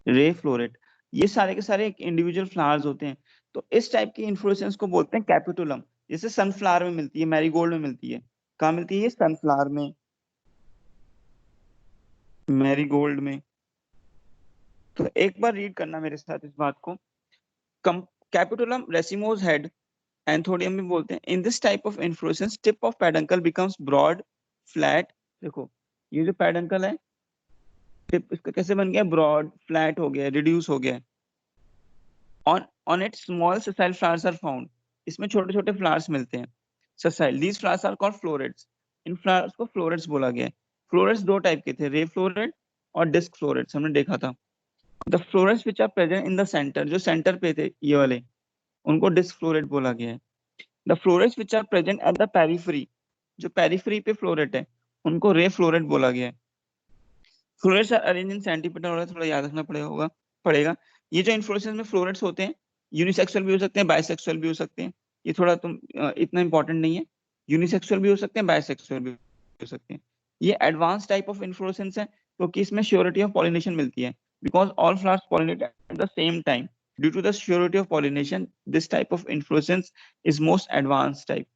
रे फ्लोरेट। ये सारे के सारे एक इंडिविजुअल फ्लावर्स होते हैं। तो इस टाइप की इन्फ्लोरेसेंस को बोलते हैं कैपिटुलम। जैसे सनफ्लावर में मिलती है, मैरीगोल्ड में मिलती है, कहाँ मिलती है? ये सनफ्लावर में, मैरीगोल्ड में। तो एक बार रीड करना मेरे साथ इस बात को। कैपिटुलम रेसिमोस हेड एंथोडियम में बोलते हैं, in this type of inflorescence tip of peduncle becomes broad flat, देखो ये जो पेडंकल है टिप इसका कैसे बन गया, ब्रॉड फ्लैट हो गया, रिड्यूस हो गया। On it small sessile flowers are found, इसमें छोटे छोटे फ्लावर्स मिलते हैं। sessile, these flowers are called florets, in flowers को फ्लोरेट्स बोला गया है। फ्लोरेट्स दो टाइप के थे, रे फ्लोरेट और डिस्क फ्लोरेट्स, हमने देखा था। The florets which are present in the center, जो सेंटर पे थे ये वाले, उनको डिस्क फ्लोरेट बोला गया है। The florets which are present at the periphery, जो पेरिफेरी पे फ्लोरेट है उनको रे फ्लोरेट बोला गया है। Florets are arrange in centimeter, थोड़ा याद रखना पड़ेगा। ये जो इन्फ्लोरेसेंस में फ्लोरेट्स होते हैं यूनिसेक्सुअल भी हो सकते हैं, बाइसेक्सुअल भी हो सकते हैं। ये थोड़ा इतना इंपॉर्टेंट नहीं है, यूनिसेक्सुअल भी हो सकते हैं, बाइसेक्सुअल भी हो सकते हैं। ये एडवांस टाइप ऑफ इन्फ्लोरेसेंस है क्योंकि इसमें श्योरिटी ऑफ पॉलिनेशन मिलती है, because all flowers pollinate at the same time. Due to the surety of pollination this type of inflorescence is most advance type.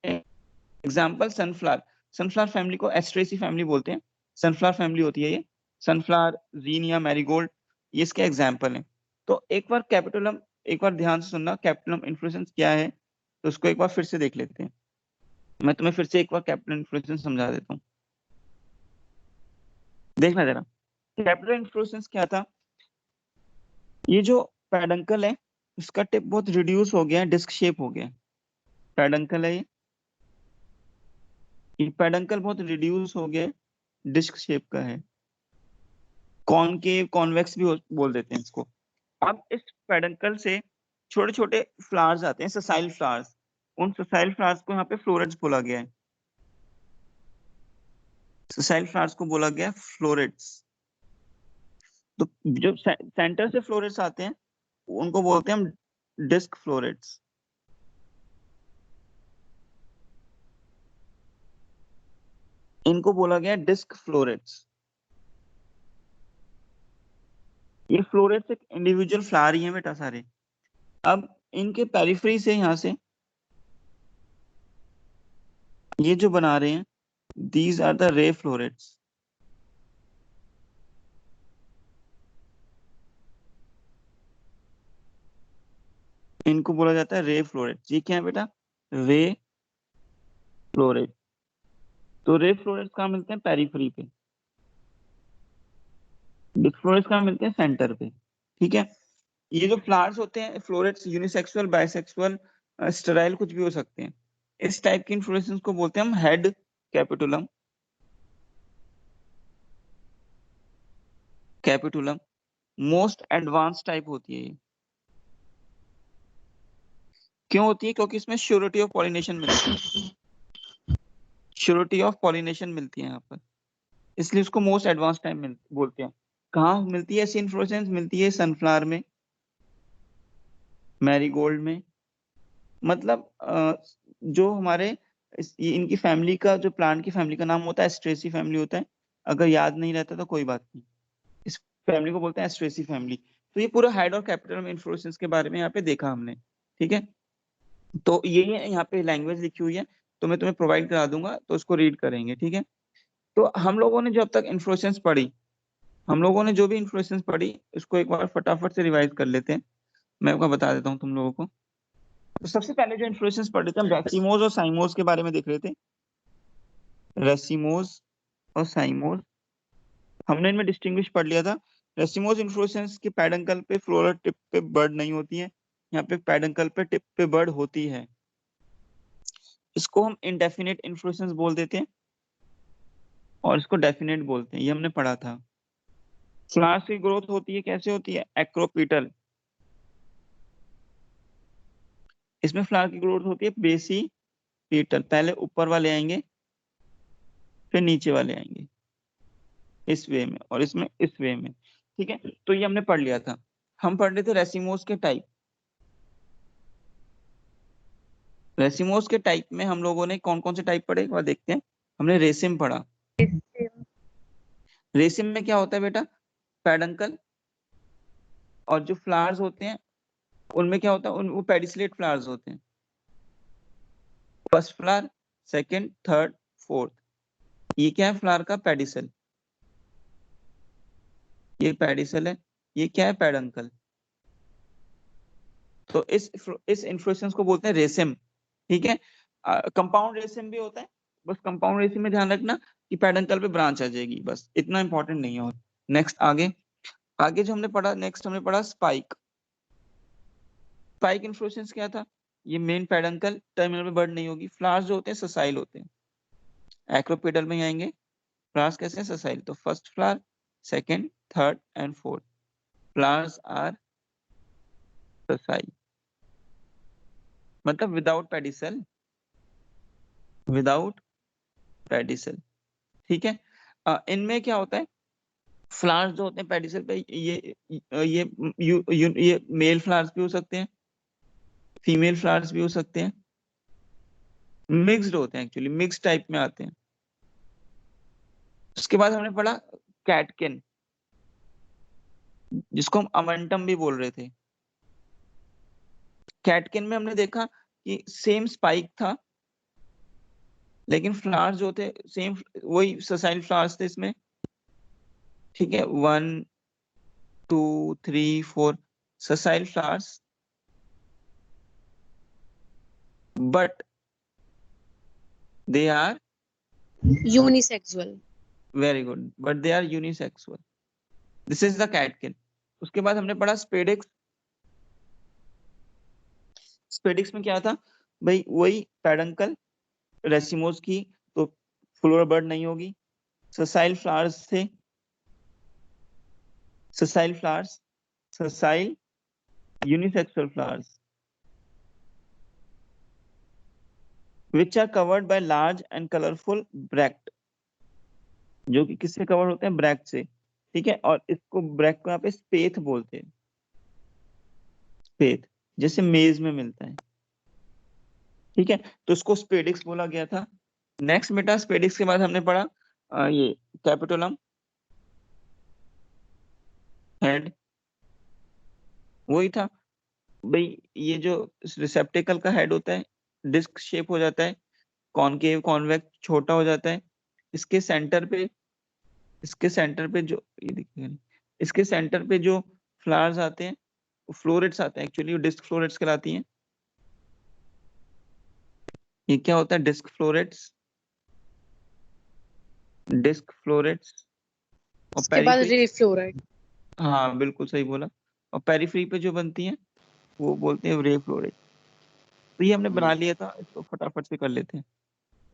Example sunflower, sunflower family को Asteraceae family बोलते हैं, sunflower family होती है ये, sunflower, Zeenia, marigold, ये इसके example हैं। तो एक बार कैपिटुलम, एक बार ध्यान से सुनना, कैपिटुलम इन्फ्लोरेसेंस क्या है तो उसको एक बार फिर से देख लेते हैं। मैं तुम्हें फिर से एक बार कैपिटुलम इन्फ्लोरेसेंस समझा देता हूँ, देखना जरा। कैपिटुलम इन्फ्लोरेसेंस क्या था, ये जो पेडंकल है उसका टिप बहुत रिड्यूस हो गया है, डिस्क शेप हो गया है। पेडंकल है ये पेडंकल बहुत रिड्यूस हो गया है, डिस्क शेप का है, कॉनकेव कॉन्वेक्स भी बोल देते हैं इसको। अब इस पेडंकल से छोटे छोटे फ्लावर्स आते हैं, ससाइल फ्लावर्स, उन ससाइल फ्लावर्स को यहाँ पे फ्लोरेट्स बोला गया है। ससाइल फ्लावर्स को बोला गया है फ्लोरेट्स। तो जो सेंटर से फ्लोरेट्स आते हैं उनको बोलते हैं हम डिस्क फ्लोरेट्स। इनको बोला गया डिस्क फ्लोरेट्स। ये फ्लोरेट्स एक इंडिविजुअल फ्लावर ही है बेटा सारे। अब इनके पेरिफेरी से यहाँ से ये जो बना रहे हैं, these are the ray florets. इनको बोला जाता है रे फ्लोरेट्स। ये क्या है बेटा, रे फ्लोरेट। तो रे फ्लोरेट्स कहाँ मिलते हैं, पेरिफेरी पे। डिस्क फ्लोरेट्स कहाँ मिलते हैं, सेंटर पे। ठीक है, ये जो फ्लावर्स होते हैं फ्लोरेट्स यूनिसेक्सुअल, बाइसेक्सुअल, स्टेराइल कुछ भी हो सकते हैं। इस टाइप की इन्फ्लोरेसेंस को बोलते हैं हम head capitulum. Capitulum most advance type होती है ये। क्यों होती है, क्योंकि इसमें श्योरिटी ऑफ पॉलिनेशन मिलती है, श्योरिटी ऑफ पॉलिनेशन मिलती है यहाँ पर, इसलिए उसको मोस्ट एडवांस टाइप बोलते हैं। कहाँ मिलती है ऐसी इन्फ्लोरेसेंस, मिलती है सनफ्लावर में, मैरीगोल्ड में। मतलब जो हमारे ये इनकी फैमिली का, जो प्लांट की फैमिली का नाम होता है एस्ट्रेसी फैमिली होता है। अगर याद नहीं रहता तो कोई बात नहीं, इस फैमिली को बोलते हैं एस्ट्रेसी फैमिली। तो ये पूरा हेड और कैपिटल में इन्फ्लोरेसेंस के बारे में यहाँ पे देखा हमने। ठीक है, तो ये यहाँ पे लैंग्वेज लिखी हुई है, तो मैं तुम्हें प्रोवाइड करा दूंगा, तो उसको रीड करेंगे। ठीक है, तो हम लोगों ने जो अब तक इन्फ्लोरेसेंस पढ़ी, हम लोगों ने जो भी इन्फ्लोरेसेंस पढ़ी उसको एक बार फटाफट से रिवाइज कर लेते हैं। मैं आपको बता देता हूँ तुम लोगों को। तो सबसे पहले जो इन्फ्लोरेसेंस पढ़ रहे थे हम रेसिमोज और साइमोज के बारे में देख रहे थे। रेसिमोज और साइमोज हमने इनमें डिस्टिंग्विश पढ़ लिया था। रेसिमोज इन्फ्लोरेसेंस के पेडंकल पे फ्लोरल टिप पे बर्ड नहीं होती है, यहाँ पे पेडंकल पे टिप पे बर्ड होती है। इसको हम इंडेफिनिट इन्फ्लोरेसेंस बोल देते हैं और इसको डेफिनेट बोलते हैं, ये हमने पढ़ा था। फ्लावर्स की ग्रोथ होती है, कैसे होती है, एक्रोपीटल। इसमें फ्लावर की ग्रोथ होती है बेसी पीटल, पहले ऊपर वाले आएंगे फिर नीचे वाले आएंगे इस वे में, और इसमें इस वे में। ठीक है, तो ये हमने पढ़ लिया था। हम पढ़ रहे थे रेसिमोस के टाइप। रेसिमोस के टाइप में हम लोगों ने कौन कौन से टाइप पढ़े एक बार देखते हैं। हमने रेसिम पढ़ा। रेसिम में क्या होता है बेटा, पेडंकल, और जो फ्लावर्स होते हैं उनमें क्या होता है, वो पेडिसलेट फ्लावर्स होते हैं। First flower, second, third, fourth, ये क्या है, फ्लावर का पेडिसल। ये पेडिसल है, ये क्या है, पेडंकल। तो इस इन्फ्लोरेसेंस को बोलते हैं रेसिम। ठीक है, कंपाउंड रेसिम भी होता है बस कंपाउंड रेसी में ध्यान रखना कि पेडंकल पे ब्रांच आ जाएगी, बस इतना इंपॉर्टेंट नहीं है। और नेक्स्ट आगे आगे जो हमने पढ़ा, नेक्स्ट हमने पढ़ा स्पाइक। स्पाइक इन्फ्लोरेसेंस क्या था? ये मेन पेडंकल टर्मिनल पे बर्ड नहीं होगी। फ्लावर्स जो होते हैं ससाइल होते हैं, एक्रोपेडल में ही आएंगे। फ्लावर्स कैसे हैं? ससाइल। तो first flower, second, third and fourth flowers are sessile, मतलब विदाउट पेडिसल, विदाउट पेडिसल। ठीक है। इनमें क्या होता है, फ्लावर्स जो होते हैं पेडिसल पे, ये मेल फ्लावर्स भी हो सकते हैं, फीमेल फ्लावर्स भी हो सकते हैं, मिक्स्ड होते हैं, एक्चुअली मिक्स टाइप में आते हैं। उसके बाद हमने पढ़ा कैटकिन, जिसको हम अमेंटम भी बोल रहे थे। कैटकिन में हमने देखा कि सेम स्पाइक था, लेकिन फ्लावर्स जो थे सेम, वही ससाइल फ्लावर्स थे इसमें। ठीक है, 1 2 3 4 ससाइल flowers, but they are unisexual. very good, but they are unisexual. This is the catkin. उसके बाद हमने पढ़ा स्पेडिक्स। स्पेडिक्स में क्या था भाई? वही पेडंकल रेसिमोस की, तो फ्लोरल बर्ड नहीं होगी। ससाइल फ्लावर्स थे, ससाइल flowers, ससाइल unisexual flowers which are covered by large and colorful bract, जो कि किससे कवर होते हैं? ब्रैक्ट से। ठीक है, और इसको ब्रैक्ट को यहाँ पे स्पेथ बोलते हैं, स्पेथ, जैसे मेज में मिलता है। ठीक है, तो इसको स्पेडिक्स बोला गया था। नेक्स्ट बेटा, स्पेडिक्स के बाद हमने पढ़ा ये कैपिटोलम हेड, वही था भाई। ये जो रिसेप्टिकल का हेड होता है, डिस्क शेप हो जाता है, कॉनकेव कॉन्वेक्स छोटा हो जाता है। इसके सेंटर पे, इसके सेंटर पे जो ये देखिए, इसके सेंटर पे जो फ्लावर्स आते हैं, फ्लोरेट्स आते हैं, एक्चुअली डिस्क फ्लोरेट्स कहलाती हैं। ये क्या होता है? Disc florets, disc florets. और उसके बाद पेरिफ्री, रे फ्लोराइड। हाँ बिल्कुल सही बोला। और पेरिफ्री पे जो बनती हैं वो बोलते हैं रे फ्लोरेट। तो ये हमने बना लिया था, इसको फटाफट से कर लेते हैं।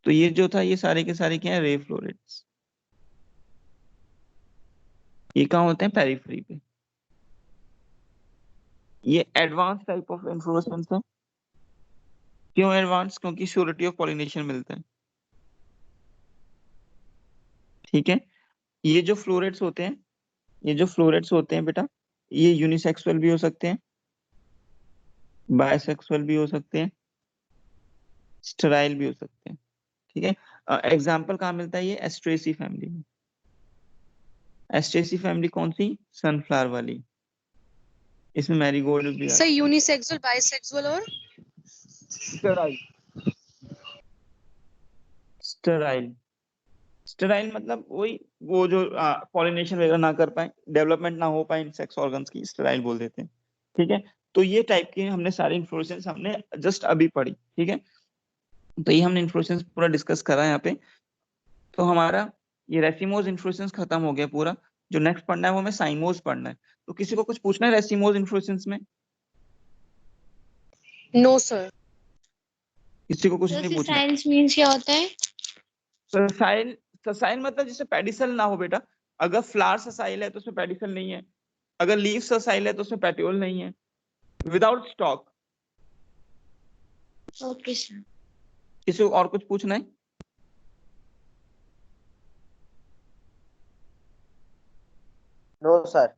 तो ये जो था, ये सारे के सारे क्या है? Ray florets. ये कहाँ होते हैं? पेरिफ्री पे। ये एडवांस टाइप ऑफ इन्फ्लोरेसेंस है। क्यों एडवांस? क्योंकि श्योरिटी ऑफ पॉलिनेशन मिलता है। ठीक है, ये जो फ्लोरेट्स होते हैं, ये जो फ्लोरेट्स होते हैं बेटा, ये यूनिसेक्सुअल भी हो सकते हैं, बायसेक्सुअल भी हो सकते हैं, स्टेराइल भी हो सकते हैं। ठीक है, एग्जाम्पल कहाँ मिलता है? ये एस्ट्रेसी फैमिली में। एस्ट्रेसी फैमिली कौन सी? सनफ्लावर वाली। इसमें मैरीगोल्ड भी सर आती है। यूनिसेक्सुअल, बाइसेक्सुअल और स्टेराइल, स्टेराइल, स्टेराइल मतलब वही, वो जो पॉलिनेशन वगैरह ना कर पाए, डेवलपमेंट ना हो पाए सेक्स ऑर्गन्स की, स्टेराइल बोल देते हैं। ठीक है, तो ये टाइप की हमने सारी इन्फ्लोरेसेंस हमने जस्ट अभी पढ़ी। ठीक है, तो ये हमने इन्फ्लोरेसेंस पूरा डिस्कस करा यहाँ पे। तो हमारा ये रेसिमोज इन्फ्लोरेसेंस खत्म हो गया पूरा। जो नेक्स्ट पढ़ना है वो हमें साइमोज पढ़ना है। तो किसी को कुछ पूछना है रेसिमोज इन्फ्लोरेसेंस में? No sir. किसी को कुछ सर नहीं पूछना है? साइंस मीन्स क्या होता है? ससाइल, ससाइल मतलब जिससे पेडिसल ना हो बेटा। अगर फ्लावर ससाइल है तो उसमें पेडिसल नहीं है, अगर लीफ ससाइल है तो उसमें पेटियोल नहीं है, विदाउट स्टॉक। Okay sir. किसी को और कुछ पूछना है? No sir.